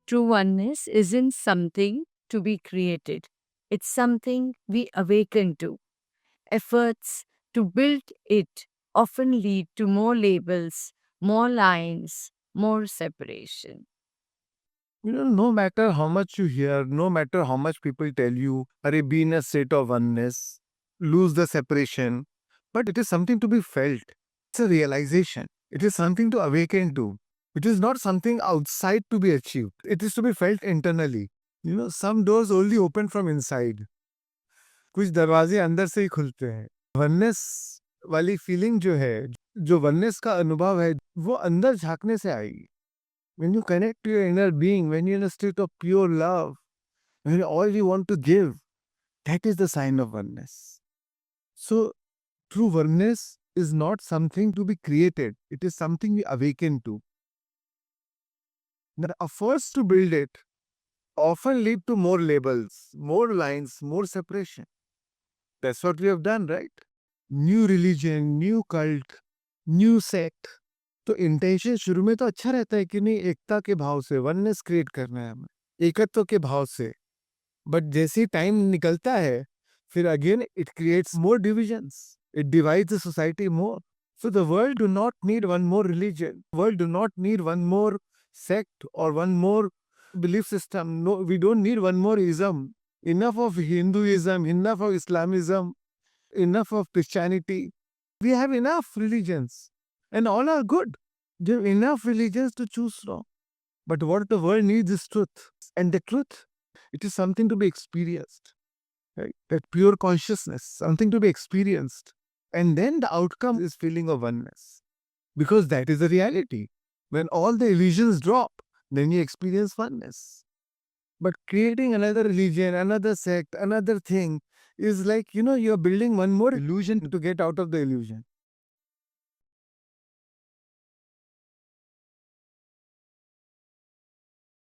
True oneness isn't something to be created, it's something we awaken to. Efforts to build it often lead to more labels, more lines, more separation. No matter how much you hear, no matter how much people tell you, Are be in a state of oneness, lose the separation, but it is something to be felt. It's a realization. It is something to awaken to. It is not something outside to be achieved. It is to be felt internally. Some doors only open from inside. कुछ दरवाजे अंदर से ही खुलते हैं. Oneness वाली feeling जो है, जो वननेस का अनुभव है, वो अंदर झांकने से आएगी. When you connect to your inner being, when you're in a state of pure love, when all you want to give, that is the sign of oneness. So, true oneness is not something to be created, it is something we awaken to. The efforts to build it often lead to more labels, more lines, more separation. That's what we have done, right? New religion, new cult, new sect. तो intention शुरू में तो अच्छा रहता है कि नहीं, एकता के भाव से वननेस क्रिएट करना है हमें, एकत्व के भाव से. बट जैसे ही टाइम निकलता है, फिर again it creates more divisions, it divides the society more. So the world do not need one more religion. World do not need one more sect or one more belief system. No, we don't need one more ism. Enough of Hinduism, enough of Islamism, enough of Christianity. We have enough religions and all are good. There are enough religions to choose from. But what the world needs is truth. And the truth, it is something to be experienced. Right? That pure consciousness, something to be experienced. And then the outcome is feeling of oneness. Because that is the reality. When all the illusions drop, then you experience oneness. But creating another religion, another sect, another thing is like, you're building one more illusion to get out of the illusion.